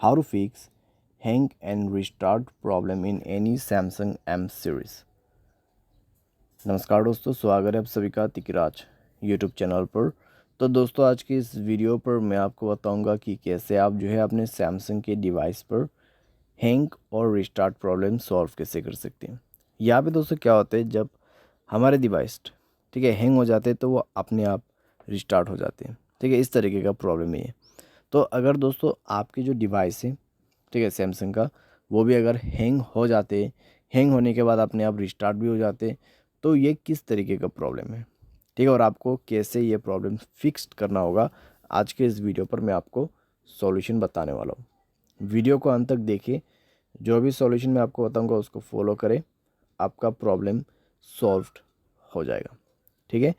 how to fix hang and restart problem in any Samsung M series। नमस्कार दोस्तों, स्वागत है आप सभी का तिकराज यूट्यूब चैनल पर। तो दोस्तों, आज की इस वीडियो पर मैं आपको बताऊंगा कि कैसे आप जो है अपने सैमसंग के डिवाइस पर हैंग और रिस्टार्ट प्रॉब्लम सॉल्व कैसे कर सकते हैं। यहाँ पे दोस्तों क्या होता है, जब हमारे डिवाइस ठीक है हैंग हो जाते हैं तो वो अपने आप रिस्टार्ट हो जाते हैं। ठीक है, इस तरीके का प्रॉब्लम है ये। तो अगर दोस्तों आपके जो डिवाइस है ठीक है सैमसंग का, वो भी अगर हैंग हो जाते, हैंग होने के बाद अपने आप रिस्टार्ट भी हो जाते, तो ये किस तरीके का प्रॉब्लम है, ठीक है, और आपको कैसे ये प्रॉब्लम फिक्स करना होगा, आज के इस वीडियो पर मैं आपको सॉल्यूशन बताने वाला हूँ। वीडियो को अंत तक देखिए, जो भी सॉल्यूशन मैं आपको बताऊँगा उसको फॉलो करें, आपका प्रॉब्लम सॉल्व हो जाएगा। ठीक है,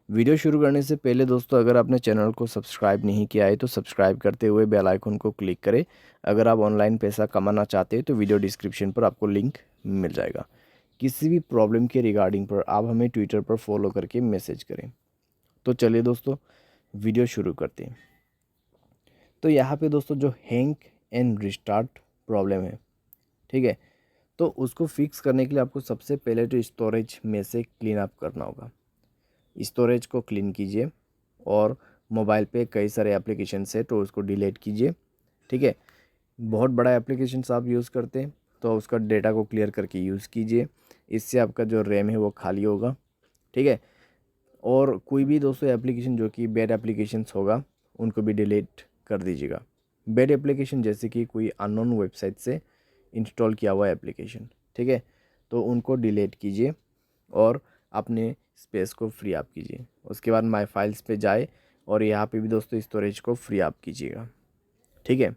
वीडियो शुरू करने से पहले दोस्तों, अगर आपने चैनल को सब्सक्राइब नहीं किया है तो सब्सक्राइब करते हुए बेल आइकन को क्लिक करें। अगर आप ऑनलाइन पैसा कमाना चाहते हैं तो वीडियो डिस्क्रिप्शन पर आपको लिंक मिल जाएगा। किसी भी प्रॉब्लम के रिगार्डिंग पर आप हमें ट्विटर पर फॉलो करके मैसेज करें। तो चलिए दोस्तों, वीडियो शुरू करते हैं। तो यहाँ पे दोस्तों जो हैंग एंड रिस्टार्ट प्रॉब्लम है, ठीक है, तो उसको फिक्स करने के लिए आपको सबसे पहले तो स्टोरेज में से क्लीन अप करना होगा। स्टोरेज को क्लीन कीजिए और मोबाइल पे कई सारे एप्लीकेशंस है तो उसको डिलीट कीजिए। ठीक है, बहुत बड़ा एप्लीकेशंस आप यूज़ करते हैं तो उसका डेटा को क्लियर करके यूज़ कीजिए, इससे आपका जो रैम है वो खाली होगा। ठीक है, और कोई भी दोस्तों एप्लीकेशन जो कि बैड एप्लीकेशंस होगा उनको भी डिलीट कर दीजिएगा। बैड एप्लीकेशन जैसे कि कोई अननोन वेबसाइट से इंस्टॉल किया हुआ एप्लीकेशन, ठीक है, तो उनको डिलीट कीजिए और अपने स्पेस को फ्री अप कीजिए। उसके बाद माय फाइल्स पे जाए और यहाँ पे भी दोस्तों स्टोरेज को फ्री अप कीजिएगा। ठीक है,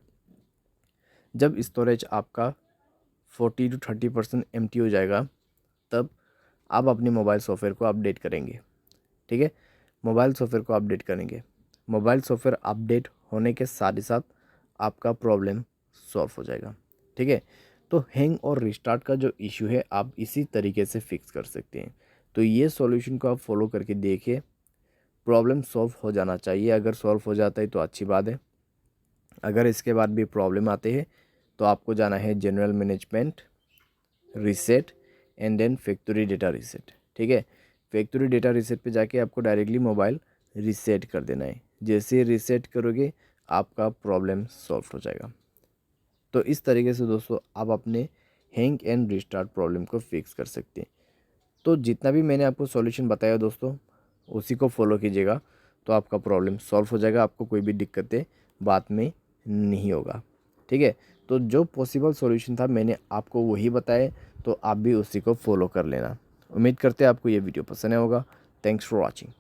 जब स्टोरेज आपका 40 to 30% एम्प्टी हो जाएगा, तब आप अपने मोबाइल सॉफ्टवेयर को अपडेट करेंगे। ठीक है, मोबाइल सॉफ्टवेयर को अपडेट करेंगे। मोबाइल सॉफ्टवेयर अपडेट होने के साथ ही साथ आपका प्रॉब्लम सॉल्व हो जाएगा। ठीक है, तो हैंग और रिस्टार्ट का जो इशू है आप इसी तरीके से फिक्स कर सकते हैं। तो ये सॉल्यूशन को आप फॉलो करके देखिए, प्रॉब्लम सॉल्व हो जाना चाहिए। अगर सॉल्व हो जाता है तो अच्छी बात है। अगर इसके बाद भी प्रॉब्लम आते हैं तो आपको जाना है general management, reset and then factory data reset. ठीक है, फैक्ट्री डेटा रीसेट पे जाके आपको डायरेक्टली मोबाइल रीसेट कर देना है। जैसे ही रीसेट करोगे आपका प्रॉब्लम सॉल्व हो जाएगा। तो इस तरीके से दोस्तों आप अपने हैंग एंड रिस्टार्ट प्रॉब्लम को फिक्स कर सकते हैं। तो जितना भी मैंने आपको सॉल्यूशन बताया दोस्तों, उसी को फॉलो कीजिएगा तो आपका प्रॉब्लम सॉल्व हो जाएगा। आपको कोई भी दिक्कतें बाद में नहीं होगा। ठीक है, तो जो पॉसिबल सॉल्यूशन था मैंने आपको वही बताया, तो आप भी उसी को फॉलो कर लेना। उम्मीद करते हैं आपको ये वीडियो पसंद आया होगा। Thanks for watching.